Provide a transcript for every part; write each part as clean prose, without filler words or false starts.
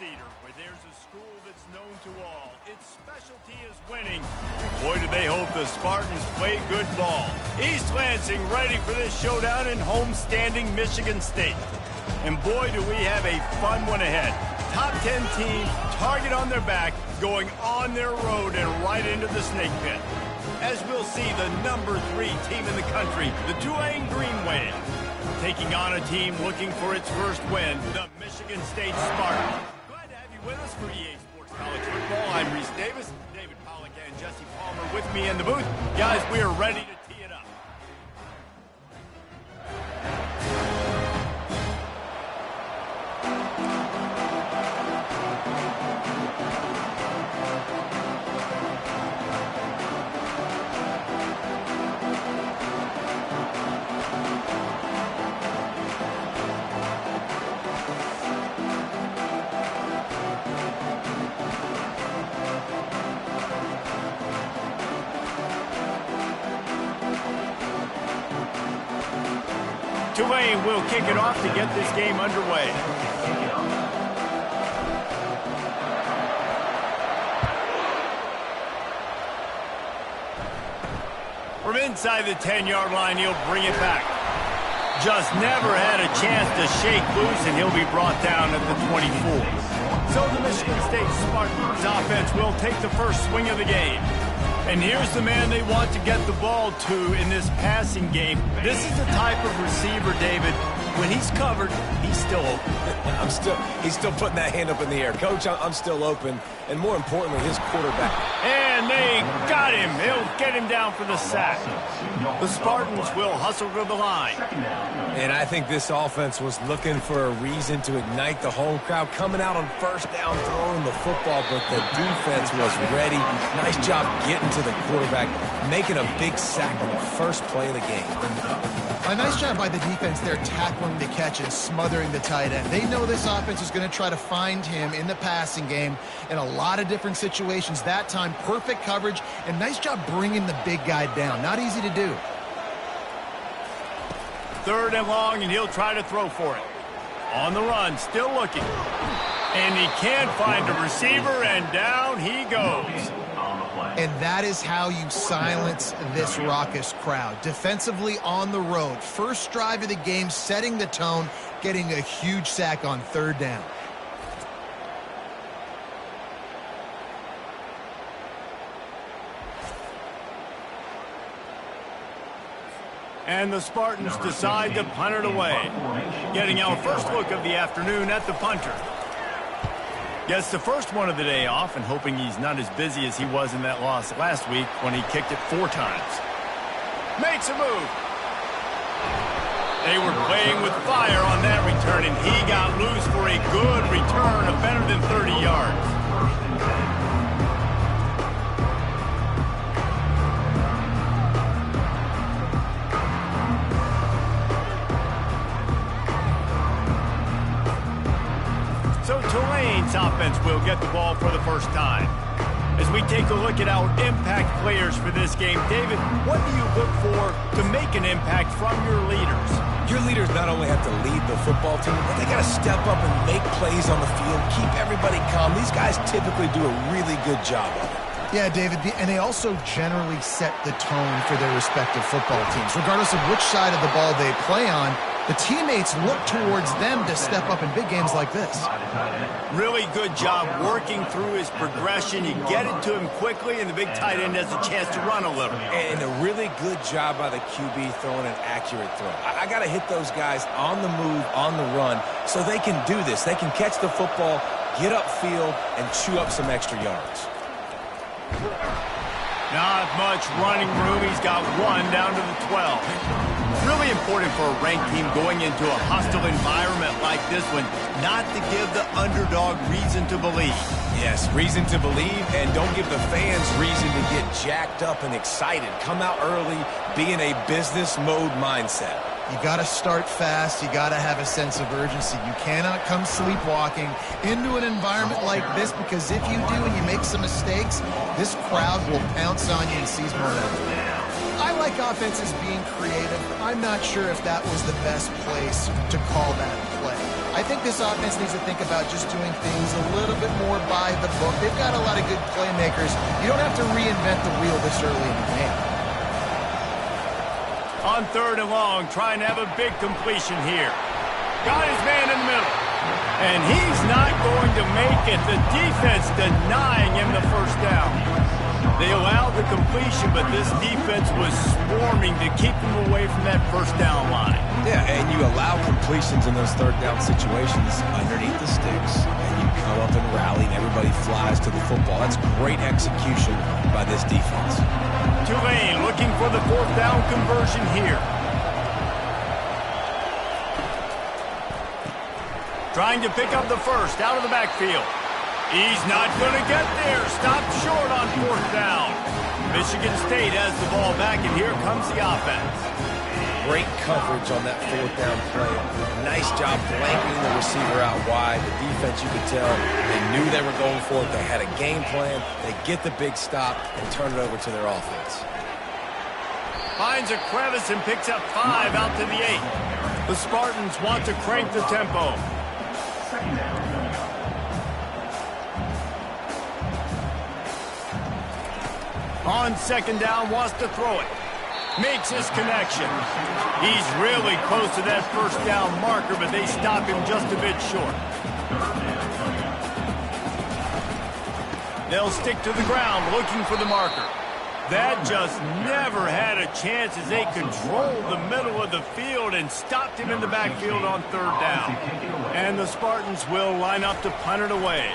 Cedar, where there's a school that's known to all. Its specialty is winning. Boy, do they hope the Spartans play good ball. East Lansing ready for this showdown in homestanding Michigan State. And boy, do we have a fun one ahead. Top 10 team, target on their back, going on their road and right into the snake pit. As we'll see the number 3 team in the country, the Tulane Green Wave, taking on a team looking for its first win, the Michigan State Spartans. Glad to have you with us for EA Sports College Football. I'm Reese Davis, David Pollack and Jesse Palmer with me in the booth. Guys, we are ready to tee it up. Tulane will kick it off to get this game underway. From inside the 10-yard line, he'll bring it back. Just never had a chance to shake loose, and he'll be brought down at the 24. So the Michigan State Spartans offense will take the first swing of the game. And here's the man they want to get the ball to in this passing game. This is the type of receiver, David, when he's covered, he's still open. He's still putting that hand up in the air. Coach, I'm still open. And more importantly, his quarterback. And they got him. They'll get him down for the sack. The Spartans will hustle to the line. And I think this offense was looking for a reason to ignite the home crowd, coming out on first down, throwing the football, but the defense was ready. Nice job getting to the quarterback, making a big sack on the first play of the game. A nice job by the defense there, tackling the catch and smothering the tight end. They know this offense is going to try to find him in the passing game in a lot of different situations. That time, perfect coverage, and nice job bringing the big guy down. Not easy to do. 3rd and long, and he'll try to throw for it. On the run, still looking. And he can't find a receiver, and down he goes. And that is how you silence this raucous crowd. Defensively on the road. First drive of the game, setting the tone, getting a huge sack on 3rd down. And the Spartans decide to punt it away. Getting our first look of the afternoon at the punter. Gets the first one of the day off and hoping he's not as busy as he was in that loss last week when he kicked it 4 times. Makes a move. They were playing with fire on that return, and he got loose for a good return of better than 30 yards. So Tulane's offense will get the ball for the first time. As we take a look at our impact players for this game, David, what do you look for to make an impact from your leaders? Your leaders not only have to lead the football team, but they got to step up and make plays on the field, keep everybody calm. These guys typically do a really good job of it. Yeah, David, and they also generally set the tone for their respective football teams. Regardless of which side of the ball they play on, the teammates look towards them to step up in big games like this. Really good job working through his progression. You get it to him quickly, and the big tight end has a chance to run a little. And a really good job by the QB throwing an accurate throw. I got to hit those guys on the move, on the run, so they can do this. They can catch the football, get upfield, and chew up some extra yards. Not much running room. He's got 1 down to the 12. Really important for a ranked team going into a hostile environment like this one, not to give the underdog reason to believe. Yes, reason to believe, and don't give the fans reason to get jacked up and excited. Come out early, be in a business mode mindset. You got to start fast. You got to have a sense of urgency. You cannot come sleepwalking into an environment like this, because if you do and you make some mistakes, this crowd will pounce on you and seize momentum. I like offenses being creative. I'm not sure if that was the best place to call that play. I think this offense needs to think about just doing things a little bit more by the book. They've got a lot of good playmakers. You don't have to reinvent the wheel this early in the game. On 3rd and long, trying to have a big completion here. Got his man in the middle. And he's not going to make it. The defense denying him the first down. They allowed the completion, but this defense was swarming to keep him away from that first down line. Yeah, and you allow completions in those 3rd down situations underneath the sticks, and you come up and rally, and everybody flies to the football. That's great execution by this defense. Tulane looking for the 4th down conversion here. Trying to pick up the first out of the backfield. He's not going to get there. Stopped short on 4th down. Michigan State has the ball back, and here comes the offense. Great coverage on that 4th down play. Nice job blanketing the receiver out wide. The defense, you could tell, they knew they were going for it. They had a game plan. They get the big stop and turn it over to their offense. Finds a crevice and picks up 5 out to the 8. The Spartans want to crank the tempo. On 2nd down, wants to throw it. Makes his connection. He's really close to that 1st down marker, but they stop him just a bit short. They'll stick to the ground looking for the marker. That just never had a chance as they controlled the middle of the field and stopped him in the backfield on 3rd down. And the Spartans will line up to punt it away.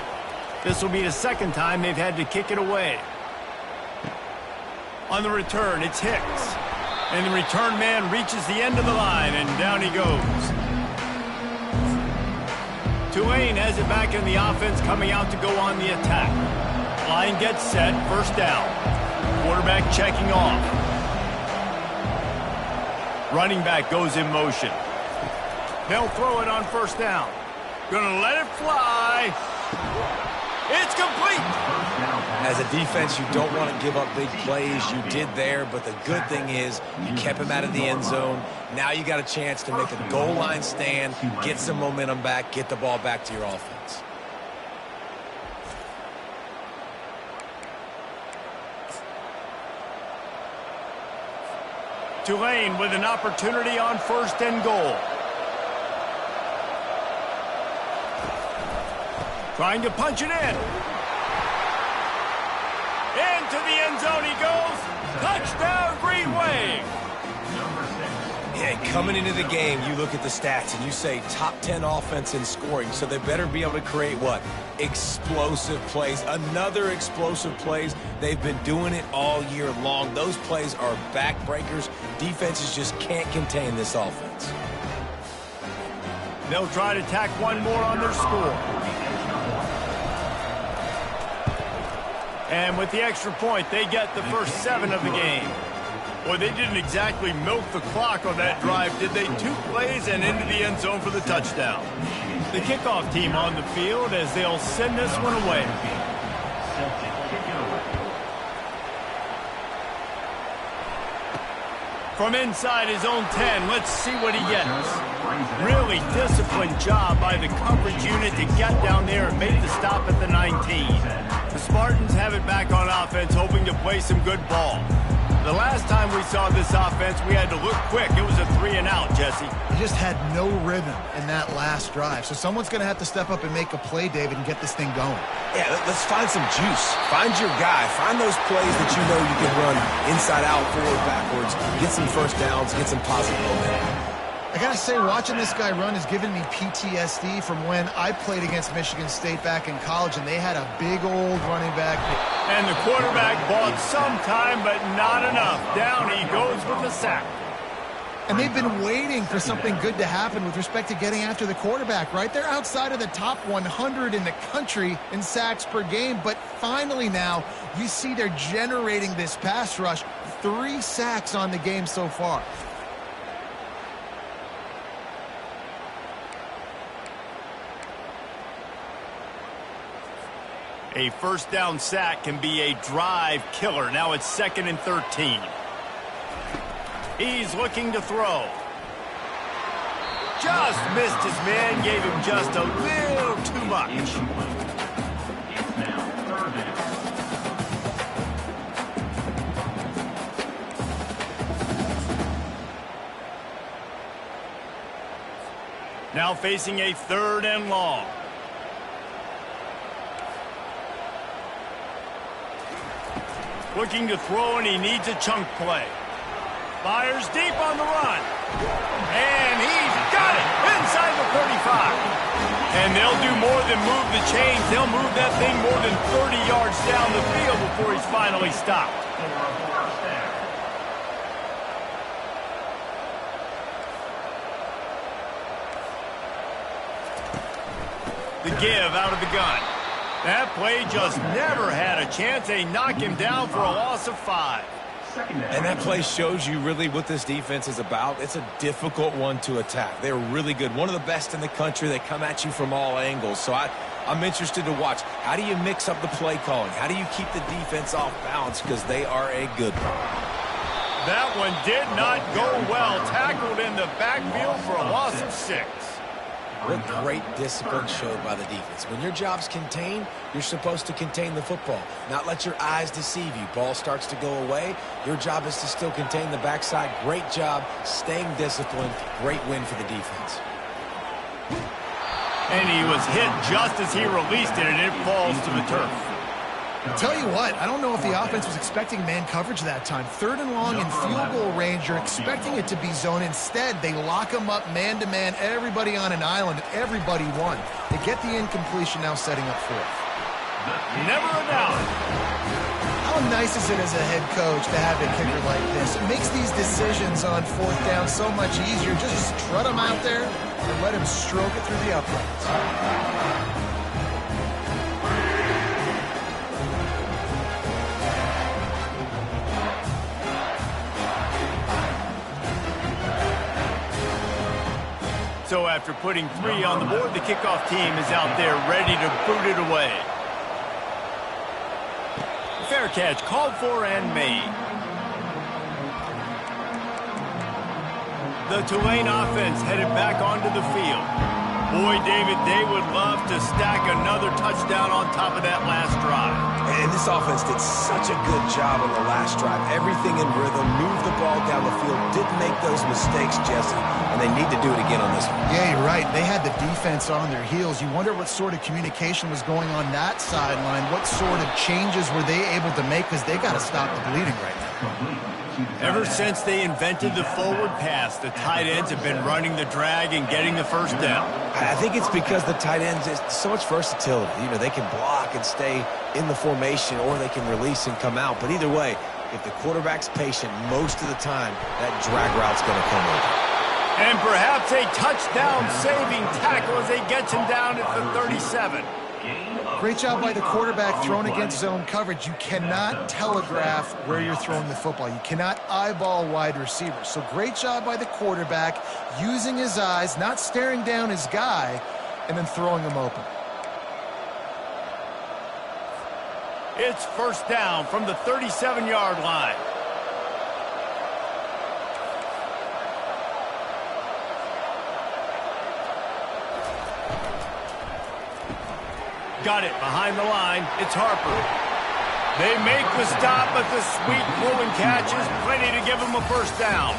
This will be the 2nd time they've had to kick it away. On the return, it's Hicks. And the return man reaches the end of the line, and down he goes. Tulane has it back in the offense, coming out to go on the attack. Line gets set, 1st down. Quarterback checking off. Running back goes in motion. They'll throw it on 1st down. Gonna let it fly. It's complete. As a defense, you don't want to give up big plays. You did there, but the good thing is you kept him out of the end zone. Now you got a chance to make a goal line stand, get some momentum back, get the ball back to your offense. Tulane with an opportunity on 1st and goal. Trying to punch it in. Into the end zone he goes. Touchdown, Green Wave. Yeah, coming into the game, you look at the stats and you say top 10 offense in scoring, so they better be able to create what? Explosive plays. Another explosive plays. They've been doing it all year long. Those plays are backbreakers. Defenses just can't contain this offense. They'll try to tack one more on their score. And with the extra point, they get the first 7 of the game. Boy, they didn't exactly milk the clock on that drive, did they? 2 plays and into the end zone for the touchdown. The kickoff team on the field as they'll send this one away. From inside his own 10, let's see what he gets. Really disciplined job by the coverage unit to get down there and make the stop at the 19. The Spartans have it back on offense, hoping to play some good ball. The last time we saw this offense, we had to look quick. It was a 3-and-out, Jesse. He just had no rhythm in that last drive. So someone's going to have to step up and make a play, David, and get this thing going. Yeah, let's find some juice. Find your guy. Find those plays that you know you can run inside out, forward, backwards, get some first downs, get some positive momentum. I got to say, watching this guy run has given me PTSD from when I played against Michigan State back in college, and they had a big old running back. And the quarterback bought some time, but not enough. Down he goes with the sack. And they've been waiting for something good to happen with respect to getting after the quarterback, right? They're outside of the top 100 in the country in sacks per game, but finally now you see they're generating this pass rush. 3 sacks on the game so far. A first down sack can be a drive killer. Now it's 2nd and 13. He's looking to throw. Just missed his man, gave him just a little too much. Now facing a 3rd and long. Looking to throw, and he needs a chunk play. Fires deep on the run. And he's got it inside the 35. And they'll do more than move the chains. They'll move that thing more than 30 yards down the field before he's finally stopped. The give out of the gun. That play just never had a chance. They knock him down for a loss of 5. And that play shows you really what this defense is about. It's a difficult one to attack. They're really good. One of the best in the country. They come at you from all angles. So I'm interested to watch. How do you mix up the play calling? How do you keep the defense off balance? Because they are a good one. That one did not go well. Tackled in the backfield for a loss of 6. What great discipline showed by the defense. When your job's contained, you're supposed to contain the football, not let your eyes deceive you. Ball starts to go away. Your job is to still contain the backside. Great job staying disciplined. Great win for the defense. And he was hit just as he released it, and it falls to the turf. Tell you what, I don't know if the offense was expecting man coverage that time. 3rd and long in field goal range, you're expecting it to be zone. Instead, they lock them up man-to-man, everybody on an island, everybody won. They get the incompletion, now setting up 4th. Never a doubt. How nice is it as a head coach to have a kicker like this? It makes these decisions on 4th down so much easier. Just strut him out there and let him stroke it through the uprights. So after putting 3 on the board, the kickoff team is out there ready to boot it away. Fair catch called for and made. The Tulane offense headed back onto the field. Boy, David, they would love to stack another touchdown on top of that last drive. And this offense did such a good job on the last drive. Everything in rhythm, moved the ball down the field, didn't make those mistakes, Jesse, and they need to do it again on this one. Yeah, you're right. They had the defense on their heels. You wonder what sort of communication was going on that sideline. What sort of changes were they able to make, because they got to stop the bleeding right now. Ever since they invented the forward pass, the tight ends have been running the drag and getting the first down. I think it's because the tight ends is so much versatility. You know, they can block and stay in the formation, or they can release and come out. But either way, if the quarterback's patient most of the time, that drag route's going to come over. And perhaps a touchdown-saving tackle as they get him down at the 37. Great job by the quarterback thrown against zone coverage. You cannot telegraph where you're throwing the football. You cannot eyeball wide receivers. So great job by the quarterback using his eyes, not staring down his guy, and then throwing him open. It's first down from the 37-yard line. Got it behind the line. It's Harper. They make the stop, but the sweet throw and catch is plenty to give them a first down.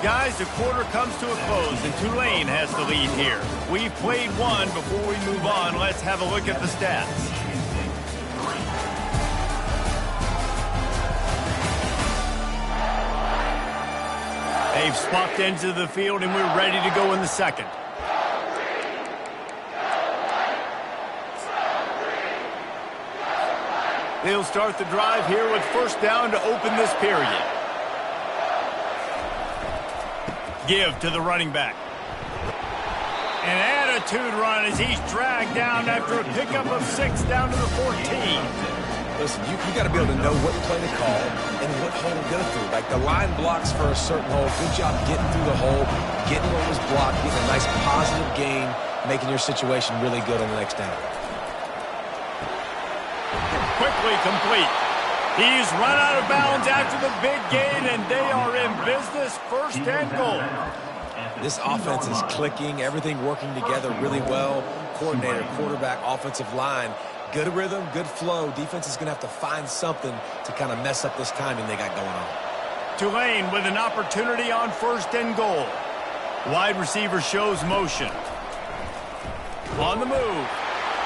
Guys, the quarter comes to a close, and Tulane has the lead here. We've played one. Before we move on, let's have a look at the stats. They've swapped ends of the field, and we're ready to go in the second. They'll start the drive here with first down to open this period. Give to the running back. An attitude run as he's dragged down after a pickup of 6 down to the 14. Listen, you got to be able to know what play to call and what hole to go through. Like, the line blocks for a certain hole. Good job getting through the hole, getting what was blocked, getting a nice positive gain, making your situation really good on the next down. Quickly complete. He's run out of bounds after the big gain, and they are in business. First and goal. This offense is clicking, everything working together really well. Coordinator, quarterback, offensive line. Good rhythm, good flow. Defense is going to have to find something to kind of mess up this timing they got going on. Tulane with an opportunity on 1st and goal. Wide receiver shows motion. On the move.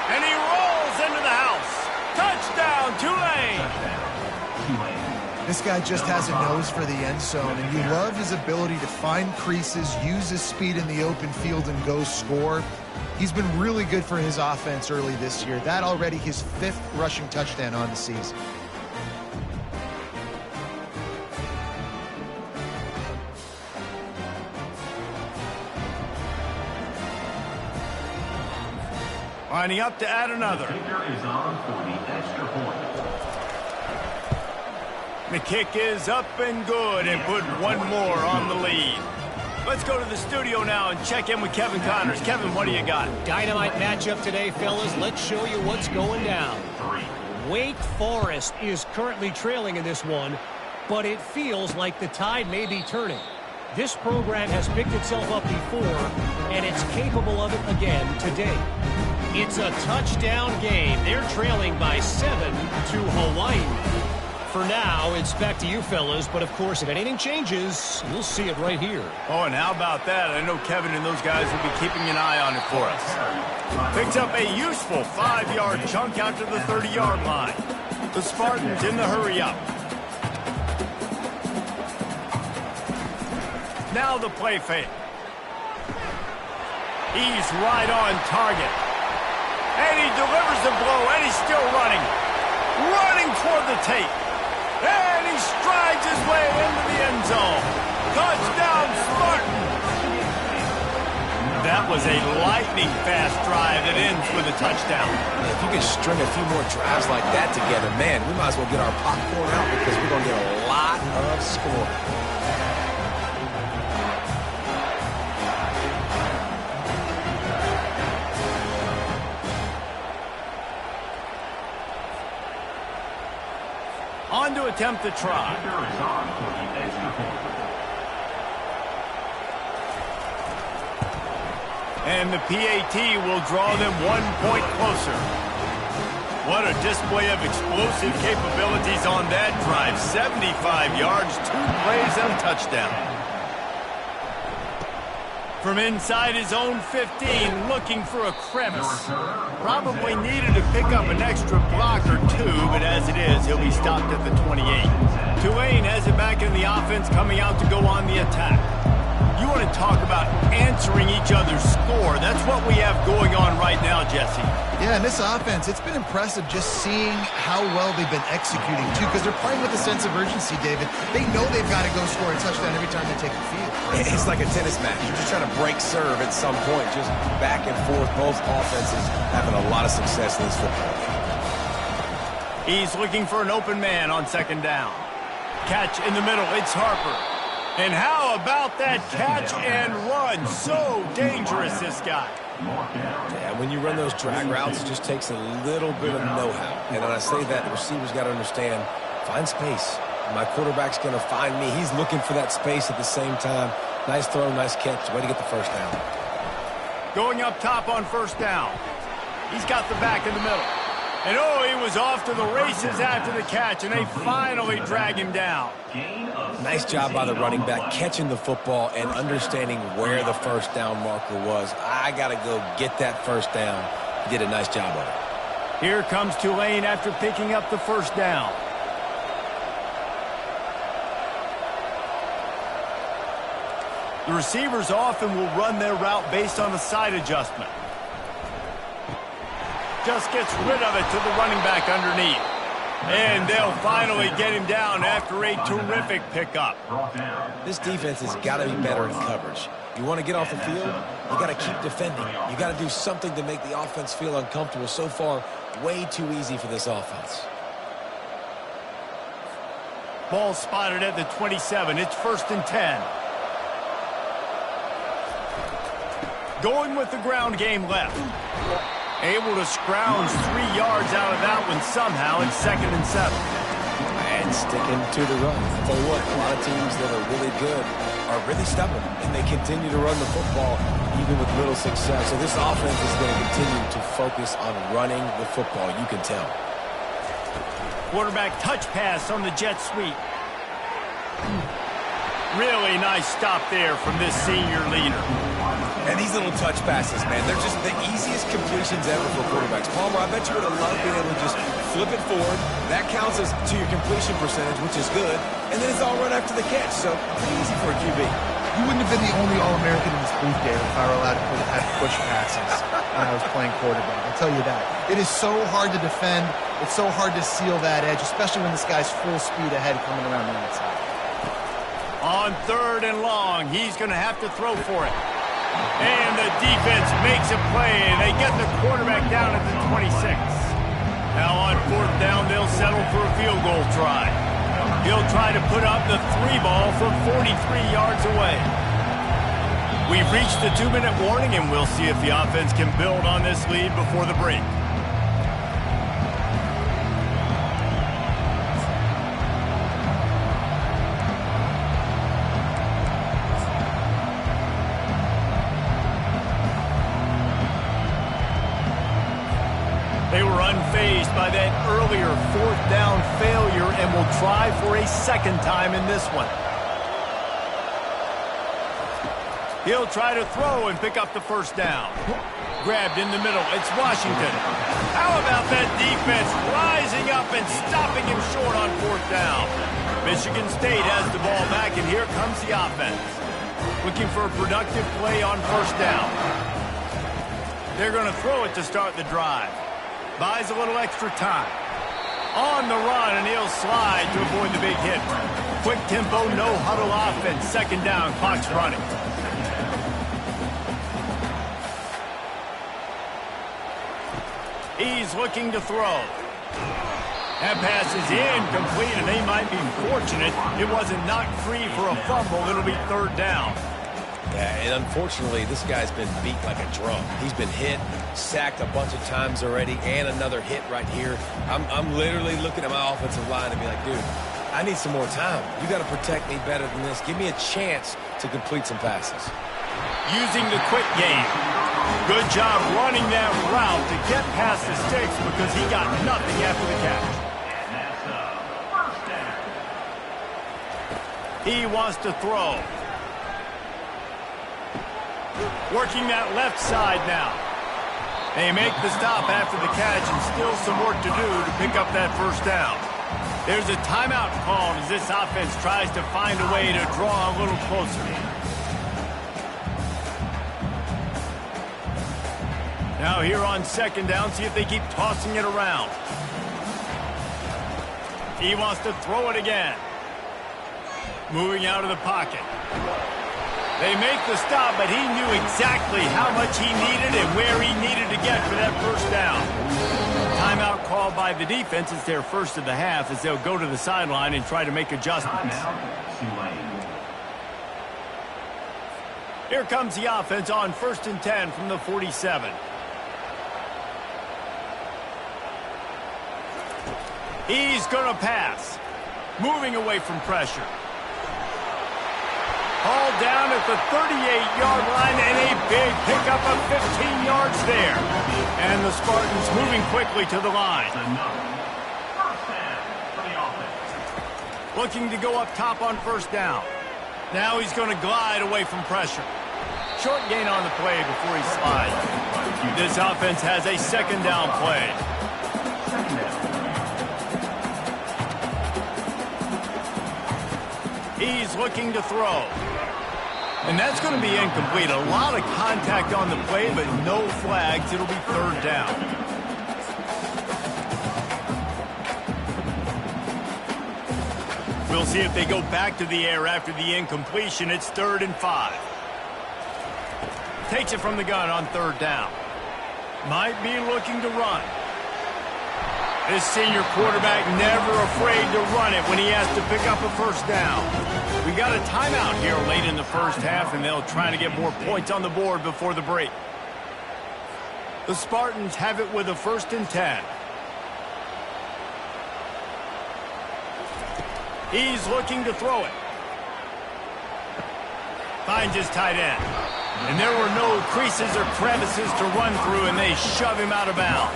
And he rolls into the house. Touchdown, Tulane! This guy just has a nose for the end zone, and you love his ability to find creases, use his speed in the open field, and go score. He's been really good for his offense early this year. That already his 5th rushing touchdown on the season. Lining up to add another. The kick is up and good and put one more on the lead. Let's go to the studio now and check in with Kevin Connors. Kevin, what do you got? Dynamite matchup today, fellas. Let's show you what's going down. Wake Forest is currently trailing in this one, but it feels like the tide may be turning. This program has picked itself up before, and it's capable of it again today. It's a touchdown game. They're trailing by 7 to Hawaii. For now, it's back to you fellas, but of course, if anything changes, you'll see it right here. Oh, and how about that? I know Kevin and those guys will be keeping an eye on it for us. Picks up a useful 5-yard chunk out to the 30-yard line. The Spartans in the hurry-up. Now the play fake. He's right on target. And he delivers the blow, and he's still running. Running toward the tape. And he strides his way into the end zone. Touchdown, Spartan! That was a lightning-fast drive that ends with a touchdown. If you can string a few more drives like that together, man, we might as well get our popcorn out because we're going to get a lot of scoring. On to attempt the try. And the PAT will draw them 1 point closer. What a display of explosive capabilities on that drive. 75 yards, 2 plays, and a touchdown. From inside his own 15, looking for a crevice. Probably needed to pick up an extra block or 2, but as it is, he'll be stopped at the 28. Tulane has it back in the offense, coming out to go on the attack. You want to talk about answering each other's score. That's what we have going on right now, Jesse. Yeah, and this offense, it's been impressive just seeing how well they've been executing, too, because they're playing with a sense of urgency, David. They know they've got to go score a touchdown every time they take the field. It's like a tennis match. You're just trying to break serve at some point, just back and forth. Both offenses having a lot of success in this football game. He's looking for an open man on 2nd down. Catch in the middle. It's Harper. And how about that catch and run? So dangerous, this guy. Yeah, when you run those drag routes, it just takes a little bit of know-how. And when I say that, the receiver's got to understand, find space. My quarterback's going to find me. He's looking for that space at the same time. Nice throw, nice catch. Way to get the first down. Going up top on 1st down. He's got the back in the middle. And oh, he was off to the races after the catch, and they finally drag him down. Nice job by the running back, catching the football and understanding where the first down marker was. I got to go get that first down. He did a nice job of it. Here comes Tulane after picking up the first down. The receivers often will run their route based on a side adjustment. Just gets rid of it to the running back underneath. And they'll finally get him down after a terrific pickup. This defense has got to be better in coverage. You want to get off the field, you got to keep defending. You got to do something to make the offense feel uncomfortable. So far, way too easy for this offense. Ball spotted at the 27. It's 1st and 10. Going with the ground game left. Able to scrounge 3 yards out of that one somehow. It's 2nd and 7. And sticking to the run. I tell you what, a lot of teams that are really good are really stubborn, and they continue to run the football even with little success. So this offense is going to continue to focus on running the football. You can tell. Quarterback touch pass on the jet sweep. Really nice stop there from this senior leader. And these little touch passes, man, they're just the easiest completions ever for quarterbacks. Palmer, I bet you would have loved being able to just flip it forward. That counts as to your completion percentage, which is good. And then it's all run after the catch, so pretty easy for a QB. You wouldn't have been the only All-American in this booth, Dave, if I were allowed to have push passes when I was playing quarterback. I'll tell you that. It is so hard to defend. It's so hard to seal that edge, especially when this guy's full speed ahead coming around the outside. On 3rd and long, he's going to have to throw for it. And the defense makes a play. They get the quarterback down at the 26. Now on 4th down, they'll settle for a field goal try. He'll try to put up the 3 ball from 43 yards away. We've reached the 2-minute warning, and we'll see if the offense can build on this lead before the break. They were unfazed by that earlier 4th down failure and will try for a 2nd time in this one. He'll try to throw and pick up the 1st down. Grabbed in the middle. It's Washington. How about that defense rising up and stopping him short on 4th down? Michigan State has the ball back, and here comes the offense. Looking for a productive play on 1st down. They're going to throw it to start the drive. Buys a little extra time. On the run, and he'll slide to avoid the big hit. Quick tempo, no huddle offense. 2nd down, clock's running. He's looking to throw. That pass is incomplete, and they might be fortunate it wasn't knocked free for a fumble. It'll be 3rd down. Yeah, and unfortunately, this guy's been beat like a drum. He's been hit, sacked a bunch of times already, and another hit right here. I'm literally looking at my offensive line and be like, dude, I need some more time. You got to protect me better than this. Give me a chance to complete some passes. Using the quick game. Good job running that route to get past the sticks because he got nothing after the catch. He wants to throw. Working that left side now. They make the stop after the catch, and still some work to do to pick up that 1st down. There's a timeout called as this offense tries to find a way to draw a little closer. Now here on 2nd down, see if they keep tossing it around. He wants to throw it again. Moving out of the pocket. They make the stop, but he knew exactly how much he needed and where he needed to get for that 1st down. Timeout called by the defense. It's their 1st of the half as they'll go to the sideline and try to make adjustments. Here comes the offense on 1st and 10 from the 47. He's going to pass. Moving away from pressure. Hauled down at the 38-yard line, and a big pickup of 15 yards there. And the Spartans moving quickly to the line. Looking to go up top on 1st down. Now he's going to glide away from pressure. Short gain on the play before he slides. This offense has a 2nd down play. He's looking to throw. And that's going to be incomplete. A lot of contact on the play, but no flags. It'll be 3rd down. We'll see if they go back to the air after the incompletion. It's 3rd and 5. Takes it from the gun on 3rd down. Might be looking to run. This senior quarterback never afraid to run it when he has to pick up a 1st down. We got a timeout here late in the 1st half, and they'll try to get more points on the board before the break. The Spartans have it with a 1st and 10. He's looking to throw it. Finds his tight end. And there were no creases or crevices to run through, and they shove him out of bounds.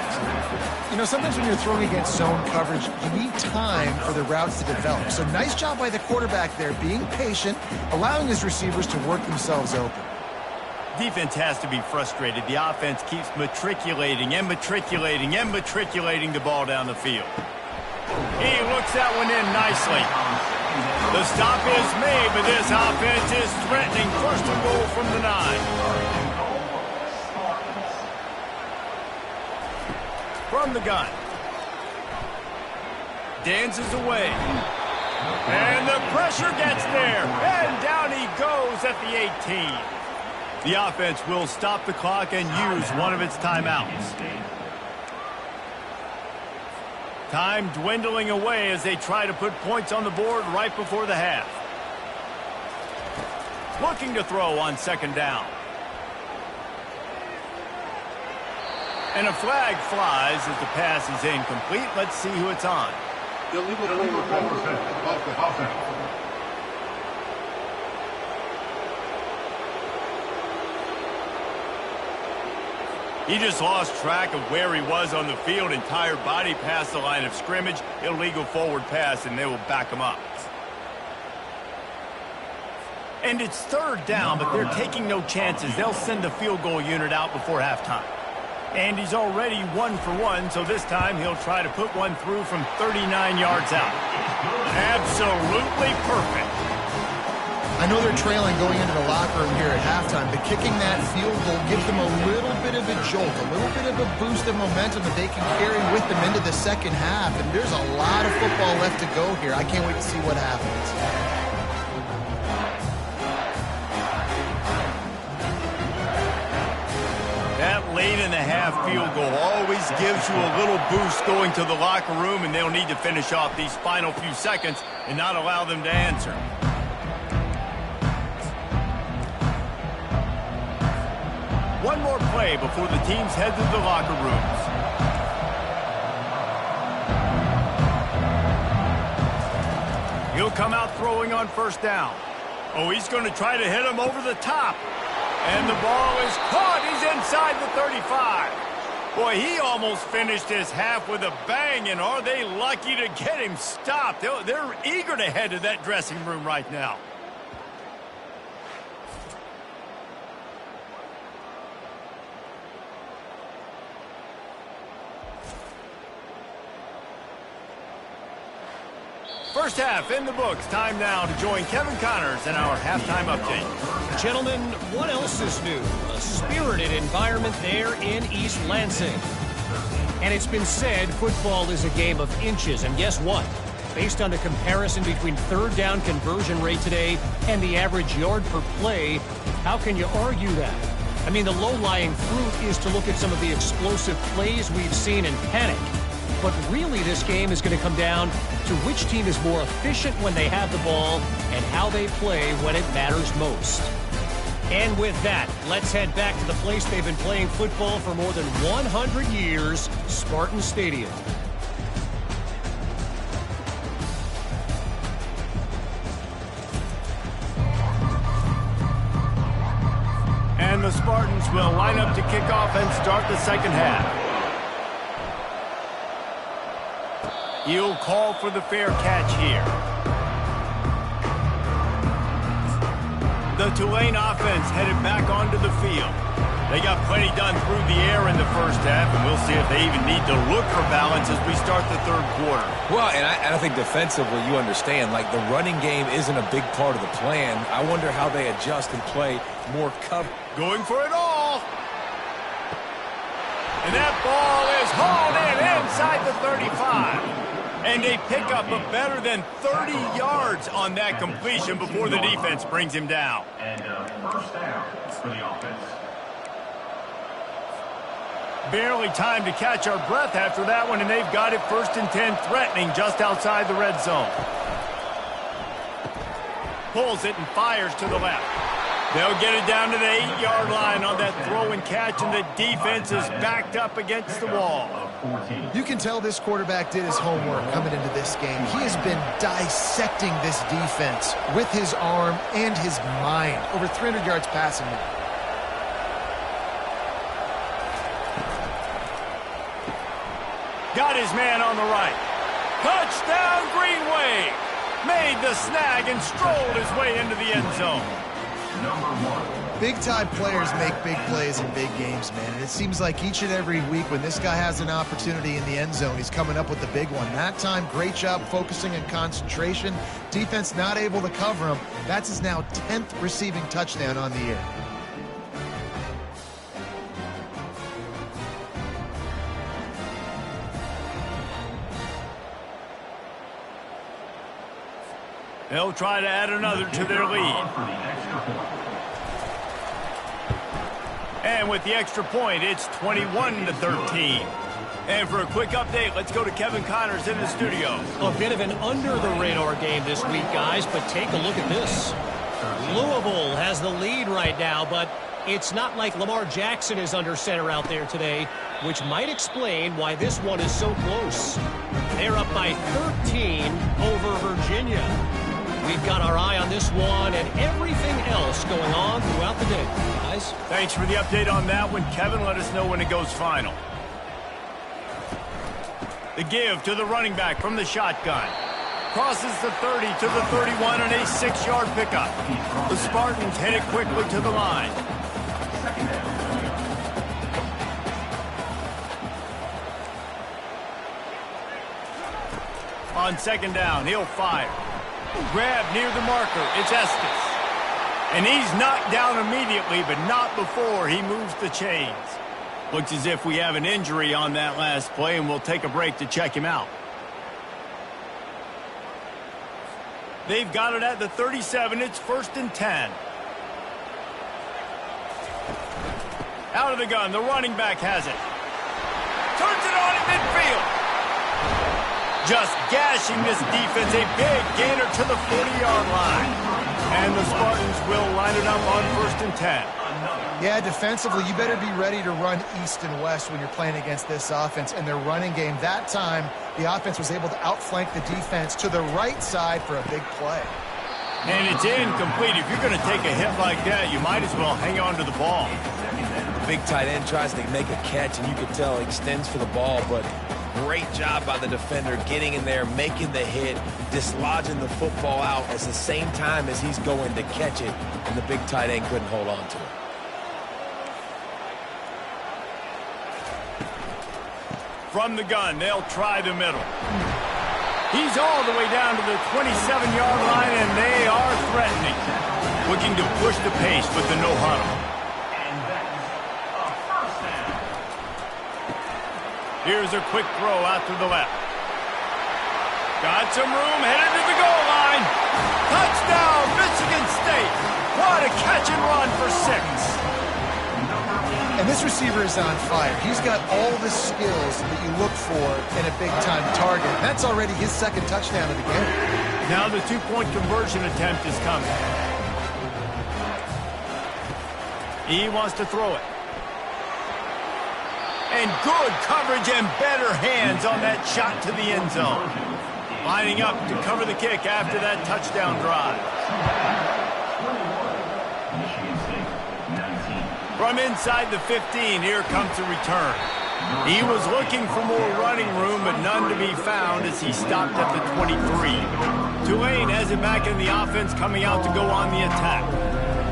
You know, sometimes when you're throwing against zone coverage, you need time for the routes to develop. So nice job by the quarterback there, being patient, allowing his receivers to work themselves open. Defense has to be frustrated. The offense keeps matriculating and matriculating and matriculating the ball down the field. He looks that one in nicely. The stop is made, but this offense is threatening. First and goal from the 9. From the gun. Dances away. And the pressure gets there. And down he goes at the 18. The offense will stop the clock and use one of its timeouts. Time dwindling away as they try to put points on the board right before the half. Looking to throw on second down. And a flag flies as the pass is incomplete. Let's see who it's on. Illegal offense. He just lost track of where he was on the field. Entire body past the line of scrimmage. Illegal forward pass, and they will back him up. And it's third down, but they're taking no chances. They'll send the field goal unit out before halftime. And he's already 1 for 1, so this time he'll try to put one through from 39 yards out. Absolutely perfect. I know they're trailing going into the locker room here at halftime, but kicking that field goal gives them a little bit of a jolt, a little bit of a boost of momentum that they can carry with them into the second half. And there's a lot of football left to go here. I can't wait to see what happens. That late in the half field goal always gives you a little boost going to the locker room, and they'll need to finish off these final few seconds and not allow them to answer. One more play before the teams head to the locker rooms. He'll come out throwing on first down. Oh, he's going to try to hit him over the top. And the ball is caught. He's inside the 35. Boy, he almost finished his half with a bang, and are they lucky to get him stopped? They're eager to head to that dressing room right now. First half in the books. Time now to join Kevin Connors in our halftime update. Gentlemen, what else is new? A spirited environment there in East Lansing. And it's been said football is a game of inches. And guess what? Based on the comparison between third down conversion rate today and the average yard per play, how can you argue that? I mean, the low-lying fruit is to look at some of the explosive plays we've seen in panic. But really, this game is going to come down to which team is more efficient when they have the ball and how they play when it matters most. And with that, let's head back to the place they've been playing football for more than 100 years, Spartan Stadium. And the Spartans will line up to kick off and start the second half. He'll call for the fair catch here. The Tulane offense headed back onto the field. They got plenty done through the air in the first half, and we'll see if they even need to look for balance as we start the third quarter. Well, and I think defensively, you understand, like the running game isn't a big part of the plan. I wonder how they adjust and play more cover. Going for it all. And that ball is hauled in inside the 35. And they pick up a better than 30 yards on that completion before the defense brings him down. And first down for the offense. Barely time to catch our breath after that one, and they've got it 1st and 10, threatening just outside the red zone. Pulls it and fires to the left. They'll get it down to the 8-yard line on that throw and catch, and the defense is backed up against the wall. 14. You can tell this quarterback did his homework coming into this game. He has been dissecting this defense with his arm and his mind. Over 300 yards passing now. Got his man on the right. Touchdown, Green Wave. Made the snag and strolled his way into the end zone. Number 1. Big-time players make big plays in big games, man. And it seems like each and every week when this guy has an opportunity in the end zone, he's coming up with the big one. That time, great job focusing and concentration. Defense not able to cover him. That's his now 10th receiving touchdown on the year. They'll try to add another to their lead. And with the extra point, it's 21-13. And for a quick update, let's go to Kevin Connors in the studio. A bit of an under-the-radar game this week, guys, but take a look at this. Louisville has the lead right now, but it's not like Lamar Jackson is under center out there today, which might explain why this one is so close. They're up by 13 over Virginia. We've got our eye on this one and everything else going on throughout the day. Guys? Thanks for the update on that one, Kevin. Let us know when it goes final. The give to the running back from the shotgun. Crosses the 30 to the 31 and a 6-yard pickup. The Spartans head it quickly to the line. On second down, he'll fire. Grab near the marker. It's Estes. And he's knocked down immediately, but not before he moves the chains. Looks as if we have an injury on that last play, and we'll take a break to check him out. They've got it at the 37. It's 1st and 10. Out of the gun. The running back has it. Turns it on at midfield. Just gashing this defense, a big gainer to the 40-yard line. And the Spartans will line it up on 1st and 10. Yeah, defensively, you better be ready to run east and west when you're playing against this offense and their running game. That time, the offense was able to outflank the defense to the right side for a big play. And it's incomplete. If you're going to take a hit like that, you might as well hang on to the ball. The big tight end tries to make a catch, and you can tell he extends for the ball, but great job by the defender getting in there, making the hit, dislodging the football out at the same time as he's going to catch it, and the big tight end couldn't hold on to it. From the gun, they'll try the middle. He's all the way down to the 27-yard line, and they are threatening. Looking to push the pace with the no huddle. Here's a quick throw out to the left. Got some room, headed to the goal line. Touchdown, Michigan State. What a catch and run for 6. And this receiver is on fire. He's got all the skills that you look for in a big-time target. That's already his 2nd touchdown of the game. Now the 2-point conversion attempt is coming. He wants to throw it. And good coverage and better hands on that shot to the end zone. Lining up to cover the kick after that touchdown drive. From inside the 15, here comes the return. He was looking for more running room, but none to be found as he stopped at the 23. Tulane has it back in the offense, coming out to go on the attack.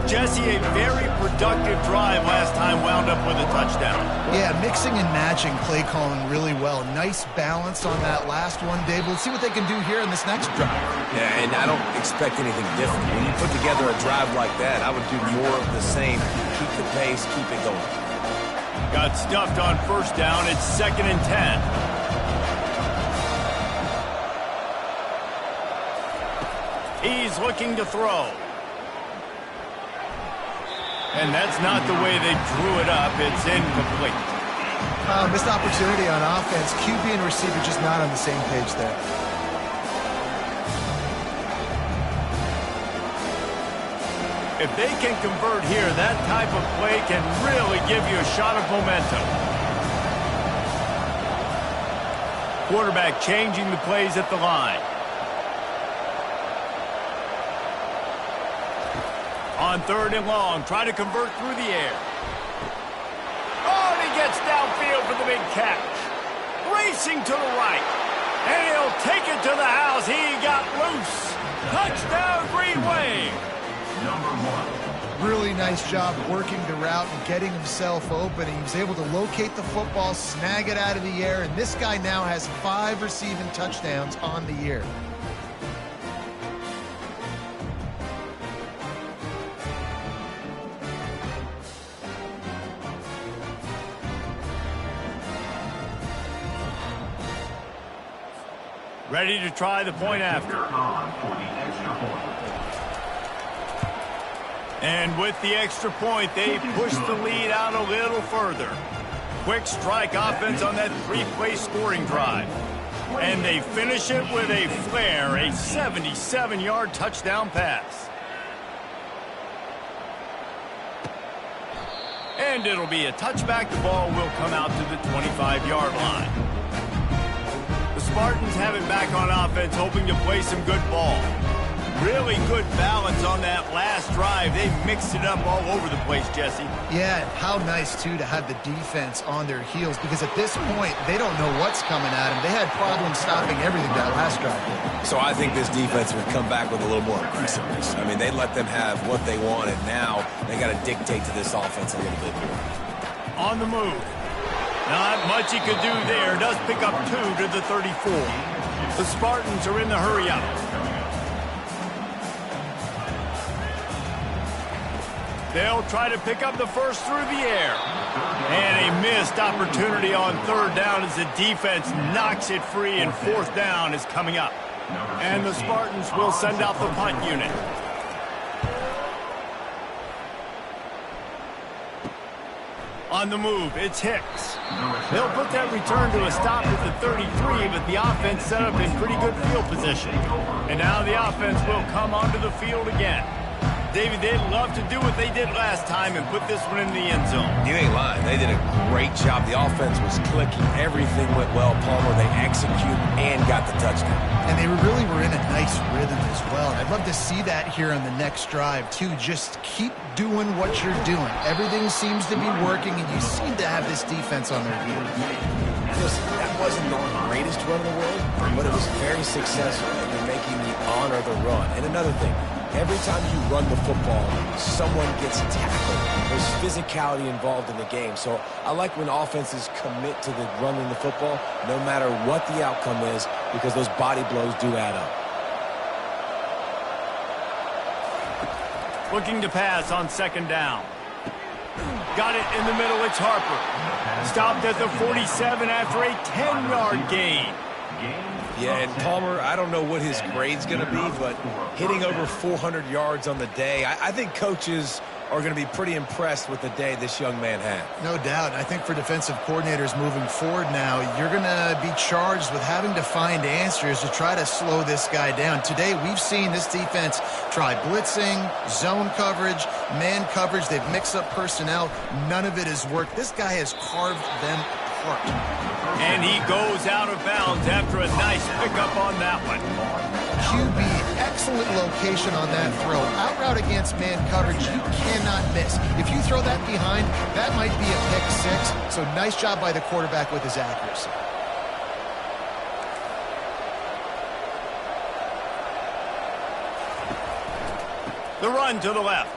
Jesse, a very productive drive last time, wound up with a touchdown. Yeah, mixing and matching play calling really well. Nice balance on that last one, Dave. Let's see what they can do here in this next drive. Yeah, and I don't expect anything different. When you put together a drive like that, I would do more of the same. Keep the pace, keep it going. Got stuffed on 1st down. It's 2nd and 10. He's looking to throw. And that's not the way they drew it up. It's incomplete. Missed opportunity on offense. QB and receiver just not on the same page there. If they can convert here, that type of play can really give you a shot of momentum. Quarterback changing the plays at the line. On 3rd and long, trying to convert through the air. Oh, and he gets downfield for the big catch. Racing to the right. And he'll take it to the house. He got loose. Touchdown, Green Wave. Number 1. Really nice job working the route and getting himself open. He was able to locate the football, snag it out of the air, and this guy now has 5 receiving touchdowns on the year. Ready to try the point after. On for the extra point. And with the extra point, they push the lead out a little further. Quick strike offense on that 3-play scoring drive. And they finish it with a flare, a 77-yard touchdown pass. And it'll be a touchback. The ball will come out to the 25-yard line. The Spartans have it back on offense, hoping to play some good ball. Really good balance on that last drive. They mixed it up all over the place, Jesse. Yeah, how nice, too, to have the defense on their heels, because at this point, they don't know what's coming at them. They had problems stopping everything that last drive did. So I think this defense would come back with a little more aggressiveness. I mean, they let them have what they wanted. Now they got to dictate to this offense a little bit more. On the move. Not much he could do there. Does pick up 2 to the 34. The Spartans are in the hurry-up. They'll try to pick up the first through the air. And a missed opportunity on 3rd down as the defense knocks it free, and 4th down is coming up. And the Spartans will send out the punt unit. On the move, it's Hicks. They'll put that return to a stop at the 33, but the offense set up in pretty good field position. And now the offense will come onto the field again. Davey, they'd love to do what they did last time and put this one in the end zone. You ain't lying. They did a great job. The offense was clicking. Everything went well, Palmer. They executed and got the touchdown. And they really were in a nice rhythm as well. I'd love to see that here on the next drive, too. Just keep doing what you're doing. Everything seems to be working, and you seem to have this defense on their heels. Listen, that wasn't the greatest run in the world, but it was very successful, and you're making me honor the run. And another thing, every time you run the football, someone gets tackled. There's physicality involved in the game. So I like when offenses commit to the running the football, no matter what the outcome is, because those body blows do add up. Looking to pass on 2nd down. Got it in the middle. It's Harper. Stopped at the 47 after a 10-yard gain. Yeah, and Palmer, I don't know what his grade's going to be, but hitting over 400 yards on the day, I think coaches are going to be pretty impressed with the day this young man had. No doubt. I think for defensive coordinators moving forward now, you're going to be charged with having to find answers to try to slow this guy down. Today, we've seen this defense try blitzing, zone coverage, man coverage. They've mixed up personnel. None of it has worked. This guy has carved them apart. And he goes out of bounds after a nice pickup on that one. QB, excellent location on that throw. Out route against man coverage, you cannot miss. If you throw that behind, that might be a pick 6. So nice job by the quarterback with his accuracy. The run to the left.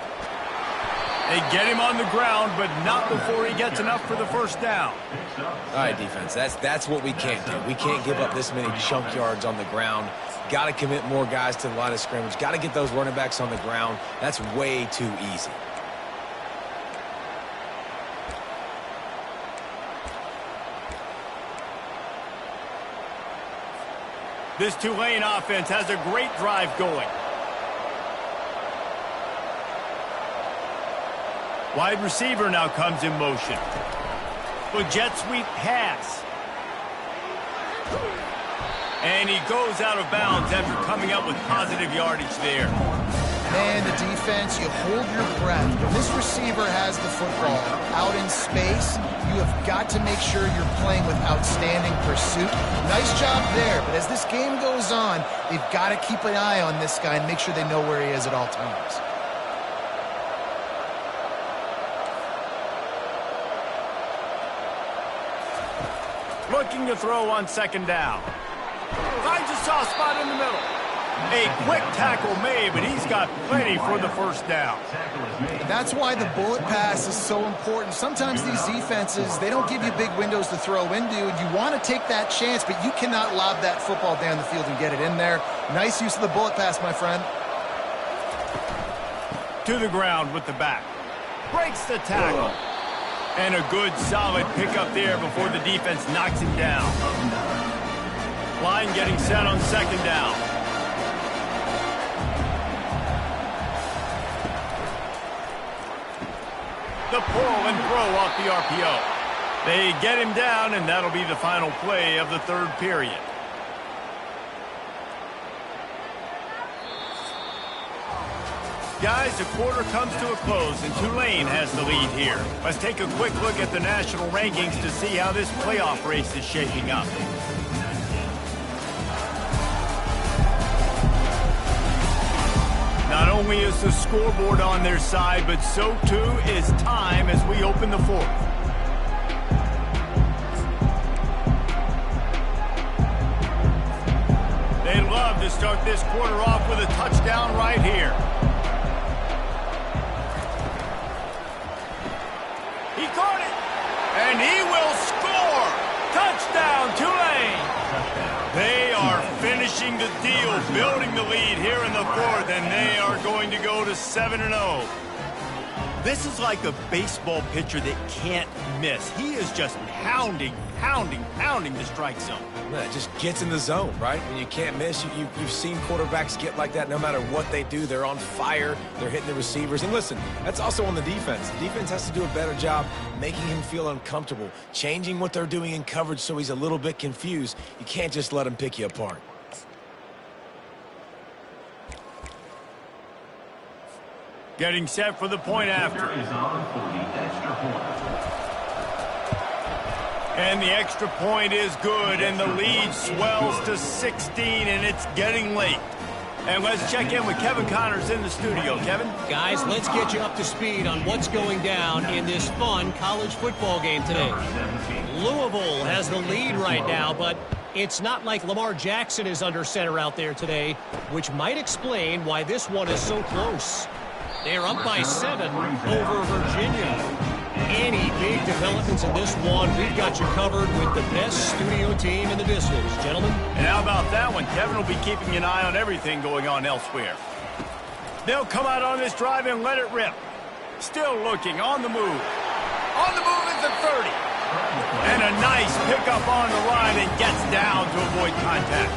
They get him on the ground, but not before he gets enough for the 1st down. All right, defense, that's what we can't do. We can't give up this many chunk yards on the ground. Got to commit more guys to the line of scrimmage. Got to get those running backs on the ground. That's way too easy. This Tulane offense has a great drive going. Wide receiver now comes in motion. A jet sweep pass. And he goes out of bounds after coming up with positive yardage there. Man, the defense, you hold your breath. When this receiver has the football out in space, you have got to make sure you're playing with outstanding pursuit. Nice job there, but as this game goes on, they've got to keep an eye on this guy and make sure they know where he is at all times. Looking to throw on second down. Finds a soft spot in the middle. A quick tackle made, but he's got plenty for the first down. That's why the bullet pass is so important. Sometimes these defenses, they don't give you big windows to throw into, and you want to take that chance, but you cannot lob that football down the field and get it in there. Nice use of the bullet pass, my friend. To the ground with the back. Breaks the tackle. And a good, solid pickup there before the defense knocks him down. Line getting set on second down. The pull and throw off the RPO. They get him down, and that'll be the final play of the third period. Guys, the quarter comes to a close, and Tulane has the lead here. Let's take a quick look at the national rankings to see how this playoff race is shaping up. Not only is the scoreboard on their side, but so too is time as we open the fourth. They'd love to start this quarter off with a touchdown right here. He caught it, and he will score. Touchdown, Tulane. They are finishing the deal, building the lead here in the fourth, and they are going to go to 7-0. This is like a baseball pitcher that can't miss. He is just pounding the strike zone. Yeah, it just gets in the zone, right? When you can't miss, you've seen quarterbacks get like that no matter what they do. They're on fire. They're hitting the receivers. And listen, that's also on the defense. The defense has to do a better job making him feel uncomfortable, changing what they're doing in coverage so he's a little bit confused. You can't just let him pick you apart. Getting set for the point after. And the extra point is good, and the lead swells to 16, and it's getting late. And let's check in with Kevin Connors in the studio. Kevin? Guys, let's get you up to speed on what's going down in this fun college football game today. Louisville has the lead right now, but it's not like Lamar Jackson is under center out there today, which might explain why this one is so close. They're up by 7 over Virginia. Any big developments in this one, we've got you covered with the best studio team in the business, gentlemen. And how about that one? Kevin will be keeping an eye on everything going on elsewhere. They'll come out on this drive and let it rip. Still looking, on the move. On the move is the 30. And a nice pickup on the line and gets down to avoid contact.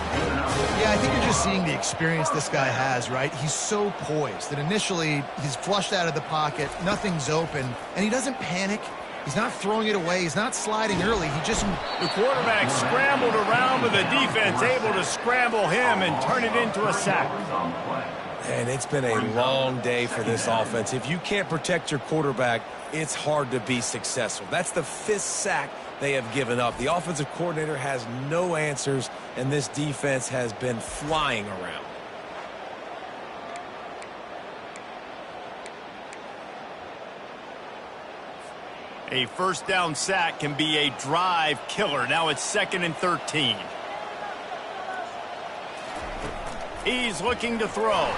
Yeah, I think you're just seeing the experience this guy has, right? He's so poised that initially he's flushed out of the pocket, nothing's open, and he doesn't panic. He's not throwing it away. He's not sliding early. He just... The quarterback scrambled around with the defense able to scramble him and turn it into a sack. And it's been a long day for this offense. If you can't protect your quarterback, it's hard to be successful. That's the 5th sack they have given up. The offensive coordinator has no answers, and this defense has been flying around. A first down sack can be a drive killer. Now it's 2nd and 13. He's looking to throw.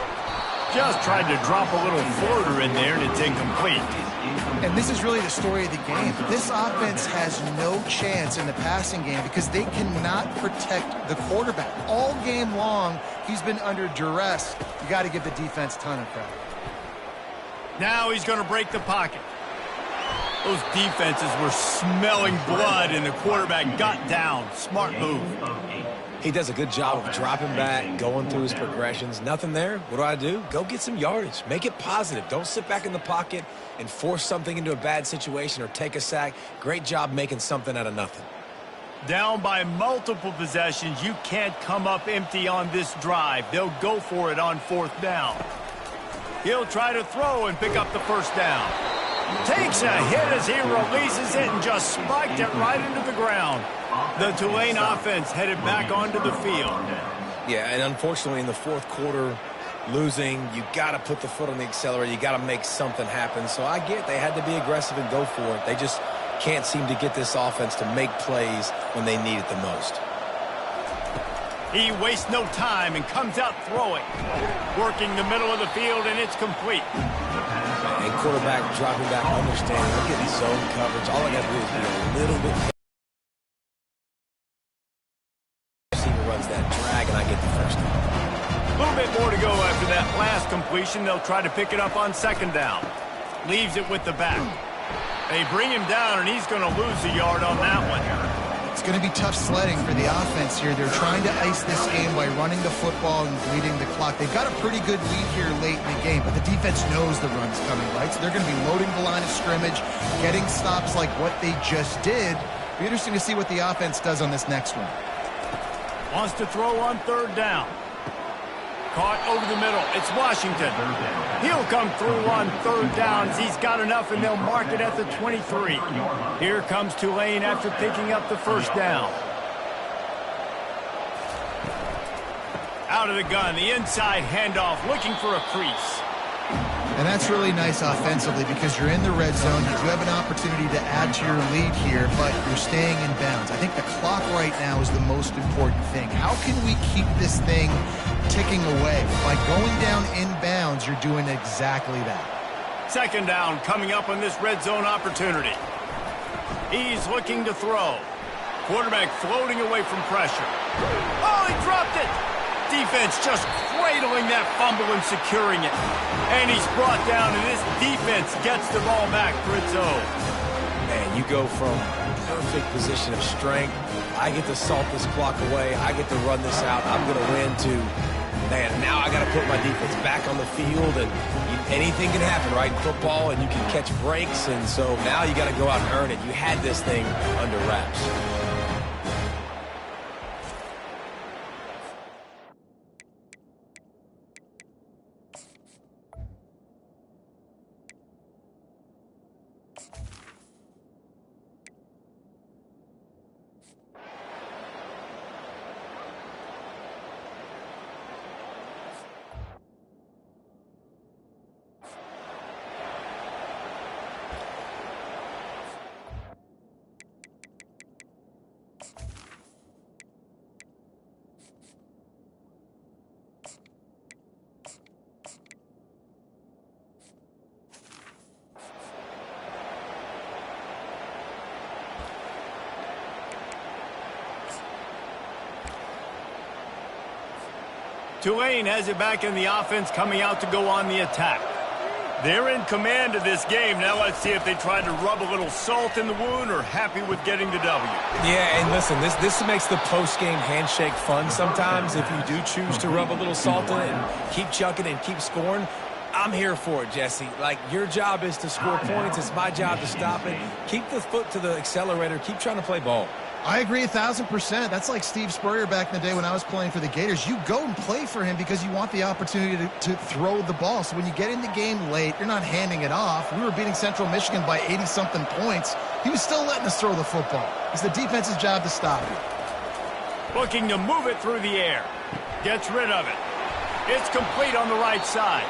Just tried to drop a little floater in there, and it's incomplete. And this is really the story of the game. This offense has no chance in the passing game because they cannot protect the quarterback. All game long, he's been under duress. You got to give the defense a ton of credit. Now he's going to break the pocket. Those defenses were smelling blood, and the quarterback got down. Smart move. He does a good job of dropping back, going through his progressions. Nothing there. What do? Go get some yardage. Make it positive. Don't sit back in the pocket and force something into a bad situation or take a sack. Great job making something out of nothing. Down by multiple possessions. You can't come up empty on this drive. They'll go for it on 4th down. He'll try to throw and pick up the first down. Takes a hit as he releases it and just spiked it right into the ground. The Tulane offense headed back onto the field. Yeah, and unfortunately in the fourth quarter, losing, you got to put the foot on the accelerator. You got to make something happen. So I get they had to be aggressive and go for it. They just can't seem to get this offense to make plays when they need it the most. He wastes no time and comes out throwing. Working the middle of the field, and it's complete. And quarterback dropping back, understanding, we're getting zone coverage. All I got to do is be a little bit. Receiver runs that drag, and I get the first down. A little bit more to go after that last completion. They'll try to pick it up on second down. Leaves it with the back. They bring him down, and he's going to lose a yard on that one. It's going to be tough sledding for the offense here. They're trying to ice this game by running the football and bleeding the clock. They've got a pretty good lead here late in the game, but the defense knows the run's coming, right? So they're going to be loading the line of scrimmage, getting stops like what they just did. It'll be interesting to see what the offense does on this next one. Wants to throw on third down. Caught over the middle. It's Washington. He'll come through on third downs. He's got enough, and they'll mark it at the 23. Here comes Tulane after picking up the first down. Out of the gun, the inside handoff, looking for a crease. And that's really nice offensively because you're in the red zone. You do have an opportunity to add to your lead here, but you're staying in bounds. I think the clock right now is the most important thing. How can we keep this thing ticking away? By going down in bounds, you're doing exactly that. Second down coming up on this red zone opportunity. He's looking to throw. Quarterback floating away from pressure. Oh, he dropped it! Defense just cradling that fumble and securing it. And he's brought down, and this defense gets the ball back for its own. Man, you go from perfect position of strength. I get to salt this clock away. I get to run this out. I'm going to win to, man, now I got to put my defense back on the field, and anything can happen, right, in football, and you can catch breaks, and so now you got to go out and earn it. You had this thing under wraps. Tulane has it back in the offense, coming out to go on the attack. They're in command of this game. Now let's see if they try to rub a little salt in the wound or happy with getting the W. Yeah, and listen, this makes the post-game handshake fun sometimes. If you do choose to rub a little salt in it and keep chucking and keep scoring, I'm here for it, Jesse. Like, your job is to score points. It's my job to stop it. Keep the foot to the accelerator. Keep trying to play ball. I agree 1,000%. That's like Steve Spurrier back in the day when I was playing for the Gators. You go and play for him because you want the opportunity to throw the ball. So when you get in the game late, you're not handing it off. We were beating Central Michigan by 80-something points. He was still letting us throw the football. It's the defense's job to stop it. Looking to move it through the air. Gets rid of it. It's complete on the right side.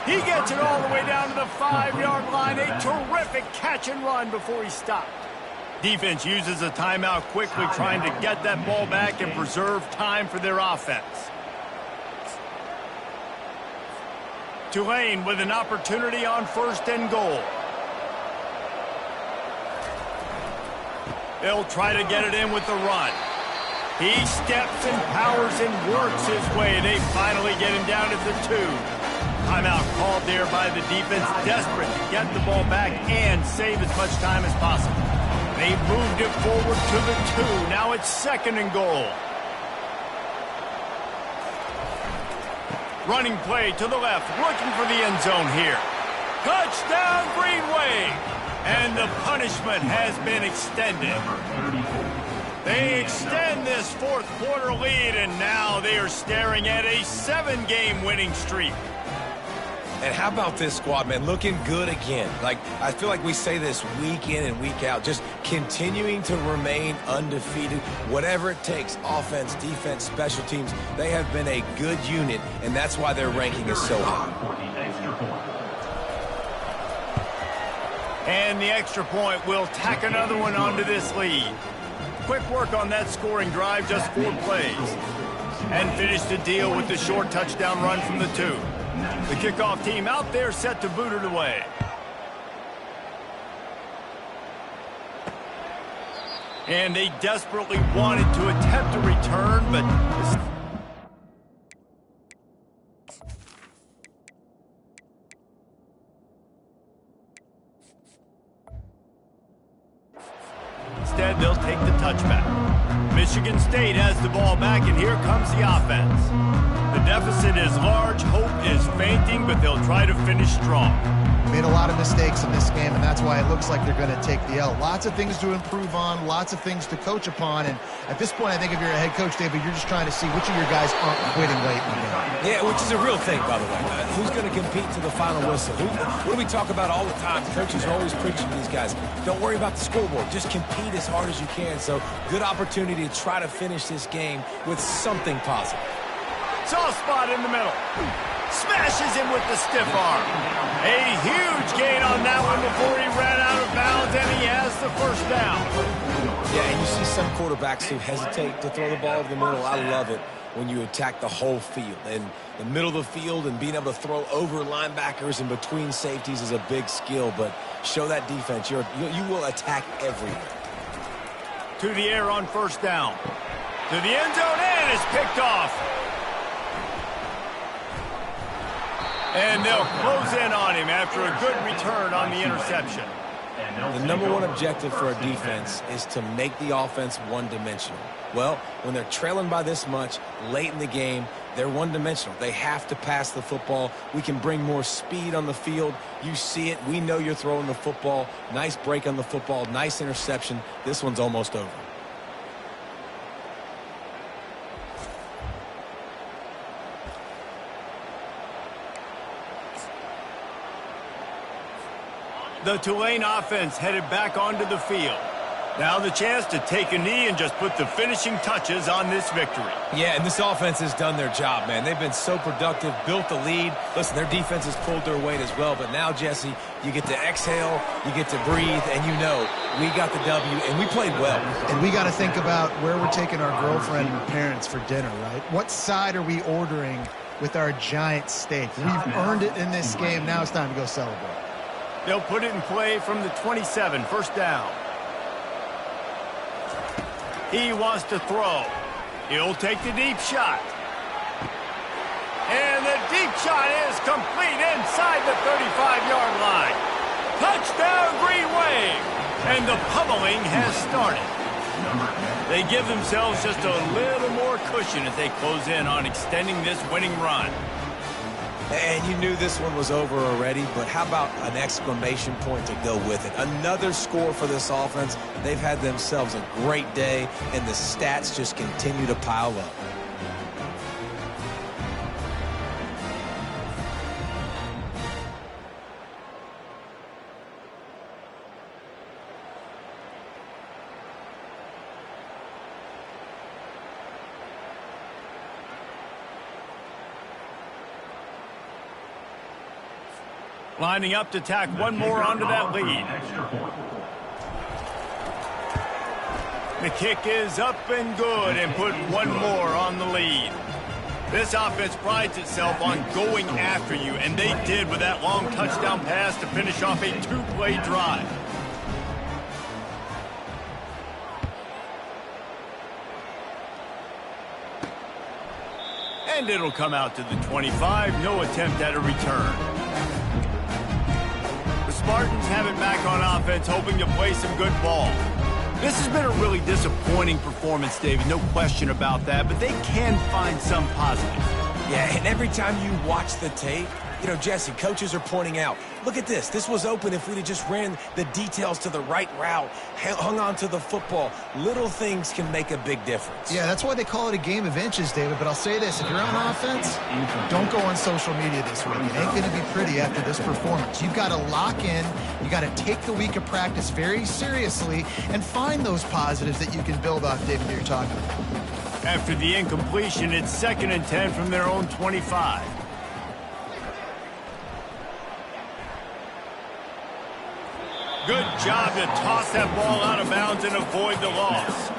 He gets it all the way down to the 5-yard line. A terrific catch and run before he stopped. Defense uses a timeout quickly, trying to get that ball back and preserve time for their offense. Tulane with an opportunity on first and goal. They'll try to get it in with the run. He steps and powers and works his way. They finally get him down at the 2. Timeout called there by the defense, desperate to get the ball back and save as much time as possible. They moved it forward to the 2. Now it's second and goal. Running play to the left, looking for the end zone here. Touchdown, Green Wave! And the punishment has been extended. They extend this fourth quarter lead, and now they are staring at a 7-game winning streak. And how about this squad, man? Looking good again. Like, I feel like we say this week in and week out, just continuing to remain undefeated. Whatever it takes, offense, defense, special teams, they have been a good unit, and that's why their ranking is so high. And the extra point will tack another one onto this lead. Quick work on that scoring drive, just 4 plays. And finish the deal with the short touchdown run from the 2. The kickoff team out there set to boot it away. And they desperately wanted to attempt a return, but instead they'll take the touchback. Michigan State has the ball back, and here comes the offense. The deficit is large, hope is fainting, but they'll try to finish strong. Made a lot of mistakes in this game, and that's why it looks like they're going to take the L. Lots of things to improve on, lots of things to coach upon, and at this point, I think if you're a head coach, David, you're just trying to see which of your guys aren't quitting late in the game. Yeah, which is a real thing, by the way. Who's going to compete to the final whistle? What do we talk about all the time? Coaches are always preaching to these guys. Don't worry about the scoreboard. Just compete as hard as you can. So, good opportunity to try to finish this game with something positive. Soft spot in the middle. Smashes him with the stiff arm. A huge gain on that one before he ran out of bounds, and he has the first down. Yeah, and you see some quarterbacks who hesitate to throw the ball over the middle. I love it when you attack the whole field. And the middle of the field and being able to throw over linebackers and between safeties is a big skill, but show that defense. You will attack everywhere. To the air on first down. To the end zone, and it's picked off. And they'll close in on him after a good return on the interception. The number one objective for a defense is to make the offense one-dimensional. Well, when they're trailing by this much late in the game, they're one-dimensional. They have to pass the football. We can bring more speed on the field. You see it. We know you're throwing the football. Nice break on the football. Nice interception. This one's almost over. The Tulane offense headed back onto the field. Now the chance to take a knee and just put the finishing touches on this victory. Yeah, and this offense has done their job, man. They've been so productive, built the lead. Listen, their defense has pulled their weight as well. But now, Jesse, you get to exhale, you get to breathe, and you know we got the W, and we played well. And we got to think about where we're taking our girlfriend and parents for dinner, right? What side are we ordering with our giant steak? We've earned it in this game. Now it's time to go celebrate. They'll put it in play from the 27, first down. He wants to throw. He'll take the deep shot. And the deep shot is complete inside the 35-yard line. Touchdown, Green Wave. And the pummeling has started. They give themselves just a little more cushion as they close in on extending this winning run. And you knew this one was over already, but how about an exclamation point to go with it? Another score for this offense. They've had themselves a great day, and the stats just continue to pile up. Lining up to tack one more onto that lead. The kick is up and good and put one more on the lead. This offense prides itself on going after you, and they did with that long touchdown pass to finish off a 2-play drive. And it'll come out to the 25. No attempt at a return. The Spartans have it back on offense, hoping to play some good ball. This has been a really disappointing performance, David. No question about that, but they can find some positives. Yeah, and every time you watch the tape, You know, Jesse, coaches are pointing out, look at this. This was open if we'd have just ran the details to the right route, hung on to the football. Little things can make a big difference. Yeah, that's why they call it a game of inches, David. But I'll say this, if you're on offense, don't go on social media this week. It ain't going to be pretty after this performance. You've got to lock in. You got to take the week of practice very seriously and find those positives that you can build off, David, that you're talking about. After the incompletion, it's 2nd and 10 from their own 25. Good job to toss that ball out of bounds and avoid the loss.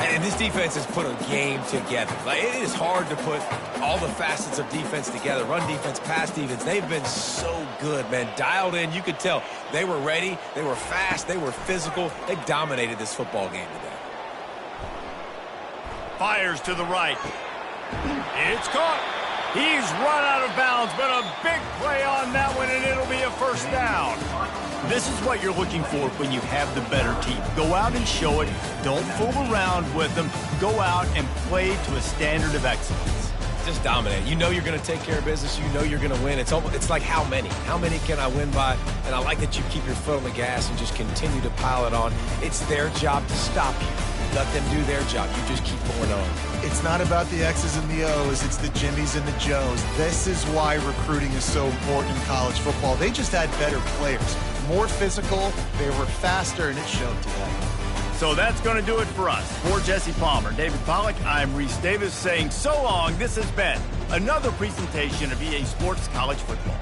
And this defense has put a game together. Like, it is hard to put all the facets of defense together. Run defense, pass defense. They've been so good, man. Dialed in. You could tell they were ready. They were fast. They were physical. They dominated this football game today. Fires to the right. It's caught. He's run out of bounds, but a big play on that one, and it'll be a first down. This is what you're looking for when you have the better team. Go out and show it. Don't fool around with them. Go out and play to a standard of excellence. Just dominate. You know you're going to take care of business. You know you're going to win. It's like how many? How many can I win by? And I like that you keep your foot on the gas and just continue to pile it on. It's their job to stop you. Let them do their job. You just keep going on. It's not about the X's and the O's. It's the Jimmies and the Joes. This is why recruiting is so important in college football. They just had better players, more physical, they were faster, and it showed today. So that's going to do it for us. For Jesse Palmer, David Pollack, I'm Reese Davis saying so long. This has been another presentation of EA Sports College Football.